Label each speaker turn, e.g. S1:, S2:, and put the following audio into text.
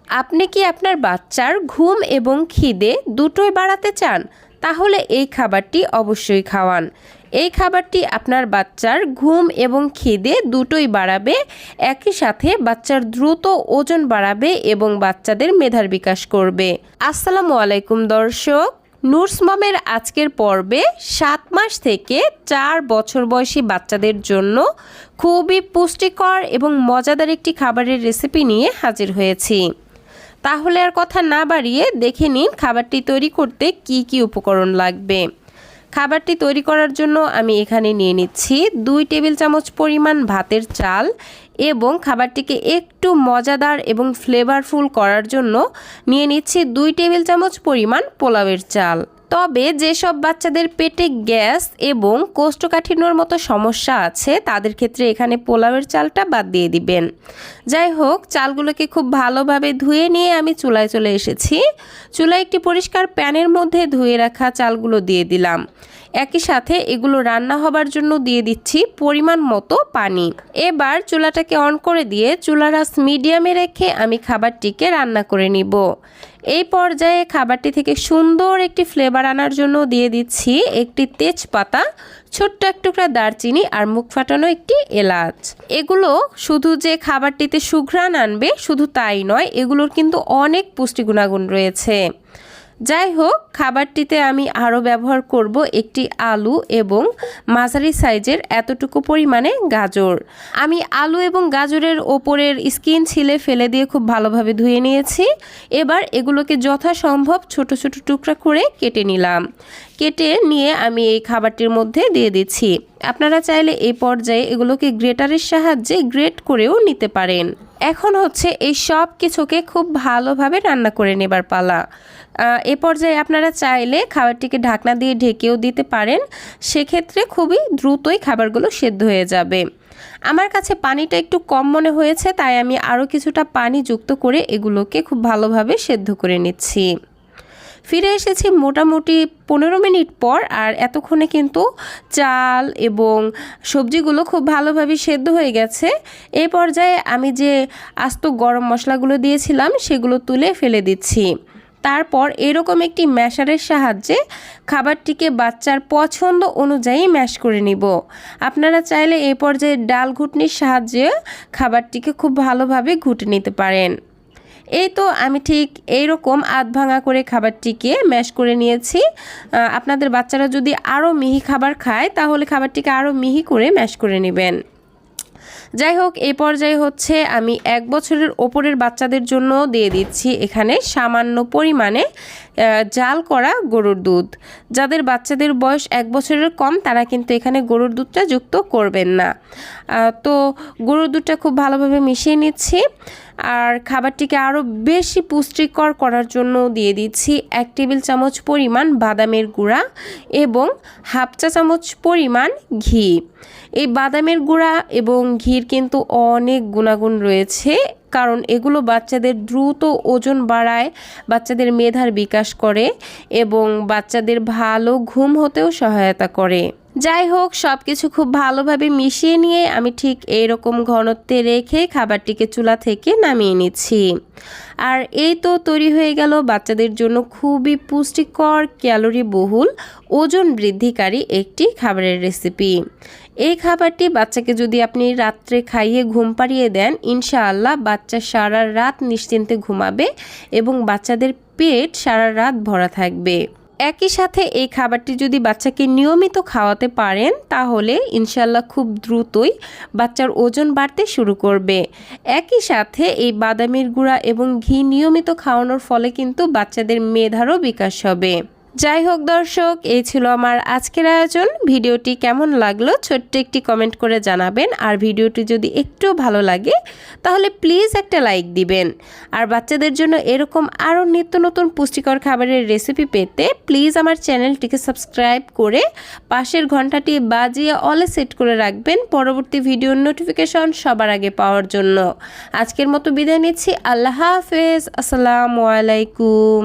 S1: আপনি কি আপনার বাচ্চার ঘুম এবং খিদে দুটোই বাড়াতে চান? তাহলে এই খাবারটি অবশ্যই খাওয়ান। এই খাবারটি আপনার বাচ্চার ঘুম এবং খিদে দুটোই বাড়াবে, একই সাথে বাচ্চার দ্রুত ওজন বাড়াবে এবং বাচ্চাদের মেধার বিকাশ করবে। আসসালামু আলাইকুম দর্শক, নুরস মমের আজকের পর্বে 7 মাস থেকে 4 বছর বয়সী বাচ্চাদের জন্য খুবই পুষ্টিকর এবং মজাদার একটি খাবারের রেসিপি নিয়ে হাজির হয়েছি। তাহলে আর কথা না বাড়িয়ে দেখে নিন খাবারটি তৈরি করতে কি কি উপকরণ লাগবে। খাবারটি তৈরি করার জন্য আমি এখানে নিয়ে নিচ্ছি 2 টেবিল চামচ পরিমাণ ভাতের চাল এবং খাবারটিকে একটু মজাদার এবং ফ্লেভারফুল করার জন্য নিয়ে নিচ্ছি 2 টেবিল চামচ পরিমাণ পোলাওয়ের চাল। তবে যেসব বাচ্চাদের পেটে গ্যাস এবং কোষ্ঠকাঠিন্যর মতো সমস্যা আছে তাদের ক্ষেত্রে এখানে পোলাওয়ের চালটা বাদ দিয়ে দিবেন। যাই হোক, চালগুলোকে খুব ভালোভাবে ধুয়ে নিয়ে আমি চুলায় চলে এসেছি। চুলায় একটি পরিষ্কার প্যানের মধ্যে ধুয়ে রাখা চালগুলো দিয়ে দিলাম। একই সাথে এগুলো রান্না হবার জন্য দিয়ে দিচ্ছি পরিমাণ মতো পানি। এবার চুলাটাকে অন করে দিয়ে চুলার আঁচ মিডিয়ামে রেখে আমি খাবারটিকে রান্না করে নিব। এই পর্যায়ে খাবারটি থেকে সুন্দর একটি ফ্লেভার আনার জন্য দিয়ে দিচ্ছি একটি তেজপাতা, ছোট্ট এক টুকরা দারচিনি আর মুখ ফাটানো একটি এলাচ। এগুলো শুধু যে খাবারটিতে সুঘ্রাণ আনবে শুধু তাই নয়, এগুলোর কিন্তু অনেক পুষ্টি গুণাগুণ রয়েছে। যাই হোক, খাবারটিতে আমি আরও ব্যবহার করব একটি আলু এবং মাঝারি সাইজের এতটুকু পরিমাণে গাজর। আমি আলু এবং গাজরের ওপরের স্কিন ছিলে ফেলে দিয়ে খুব ভালোভাবে ধুয়ে নিয়েছি। এবার এগুলোকে যথাসম্ভব ছোট ছোট টুকরা করে কেটে নিলাম। কেটে নিয়ে আমি এই খাবারটির মধ্যে দিয়ে দিচ্ছি। আপনারা চাইলে এই পর্যায়ে এগুলোকে গ্রেটারের সাহায্যে গ্রেট করেও নিতে পারেন। এখন হচ্ছে এই সব কিছুকে খুব ভালোভাবে রান্না করে নেবার পালা। এ পর্যায়ে আপনারা চাইলে খাবারটিকে ঢাকনা দিয়ে ঢেকেও দিতে পারেন, সেক্ষেত্রে খুবই দ্রুতই খাবারগুলো সেদ্ধ হয়ে যাবে। আমার কাছে পানিটা একটু কম মনে হয়েছে, তাই আমি আরও কিছুটা পানি যুক্ত করে এগুলোকে খুব ভালোভাবে সেদ্ধ করে নিচ্ছি। ফিরে এসেছি মোটামুটি 15 মিনিট পর, আর এতক্ষণে কিন্তু চাল এবং সবজিগুলো খুব ভালোভাবে সেদ্ধ হয়ে গেছে। এই পর্যায়ে আমি যে আস্ত গরম মশলাগুলো দিয়েছিলাম সেগুলো তুলে ফেলে দিচ্ছি। তারপর এরকম একটি ম্যাশারের সাহায্যে খাবারটিকে বাচ্চার পছন্দ অনুযায়ী ম্যাশ করে নিব। আপনারা চাইলে এই পর্যায়ে ডাল ঘুটনির সাহায্যে খাবারটিকে খুব ভালোভাবে ঘুটে নিতে পারেন। এই তো আমি ঠিক এইরকম আধ ভাঙা করে খাবারটিকে ম্যাশ করে নিয়েছি। আপনাদের বাচ্চারা যদি আরও মিহি খাবার খায় তাহলে খাবারটিকে আরও মিহি করে ম্যাশ করে নেবেন। যাই হোক, এই পর্যায়ে হচ্ছে আমি 1 বছরের ওপরের বাচ্চাদের জন্য দিয়ে দিচ্ছি এখানে সামান্য পরিমাণে জাল করা গরুর দুধ। যাদের বাচ্চাদের বয়স 1 বছরের কম তারা কিন্তু এখানে গরুর দুধটা যুক্ত করবেন না। তো গরুর দুধটা খুব ভালোভাবে মিশিয়ে নিচ্ছি। আর খাবারটিকে আরও বেশি পুষ্টিকর করার জন্য দিয়ে দিচ্ছি 1 টেবিল চামচ পরিমাণ বাদামের গুঁড়া এবং হাফ চা চামচ পরিমাণ ঘি। এই বাদামের গুঁড়া এবং ঘির কিন্তু অনেক গুণাগুণ রয়েছে, কারণ এগুলো বাচ্চাদের দ্রুত ওজন বাড়ায়, বাচ্চাদের মেধার বিকাশ করে এবং বাচ্চাদের ভালো ঘুম হতেও সহায়তা করে। যাই হোক, সব কিছু খুব ভালোভাবে মিশিয়ে নিয়ে আমি ঠিক এইরকম ঘনত্বে রেখে খাবারটিকে চুলা থেকে নামিয়ে নিচ্ছি। আর এই তো তৈরি হয়ে গেল বাচ্চাদের জন্য খুবই পুষ্টিকর, ক্যালোরি বহুল, ওজন বৃদ্ধিকারী একটি খাবারের রেসিপি। এই খাবারটি বাচ্চাকে যদি আপনি রাত্রে খাইয়ে ঘুম পাড়িয়ে দেন, ইনশাআল্লাহ বাচ্চা সারা রাত নিশ্চিন্তে ঘুমাবে এবং বাচ্চাদের পেট সারা রাত ভরা থাকবে। একই সাথে এই খাবারটি যদি বাচ্চাকে নিয়মিত খাওয়াতে পারেন তাহলে ইনশাআল্লাহ খুব দ্রুতই বাচ্চার ওজন বাড়তে শুরু করবে। একই সাথে এই বাদামের গুঁড়া এবং ঘি নিয়মিত খাওয়ানোর ফলে কিন্তু বাচ্চাদের মেধারও বিকাশ হবে। যাই হোক দর্শক, এই ছিল আমার আজকের আয়োজন। ভিডিওটি কেমন লাগলো ছোট্ট একটি কমেন্ট করে জানাবেন। আর ভিডিওটি যদি একটু ভালো লাগে তাহলে প্লিজ একটা লাইক দিবেন। আর বাচ্চাদের জন্য এরকম আরও নিত্য নতুন পুষ্টিকর খাবারের রেসিপি পেতে প্লিজ আমার চ্যানেলটিকে সাবস্ক্রাইব করে পাশের ঘন্টাটি বাজিয়ে অলে সেট করে রাখবেন পরবর্তী ভিডিওর নোটিফিকেশন সবার আগে পাওয়ার জন্য। আজকের মতো বিদায় নিচ্ছি। আল্লাহ হাফেজ। আসসালামু আলাইকুম।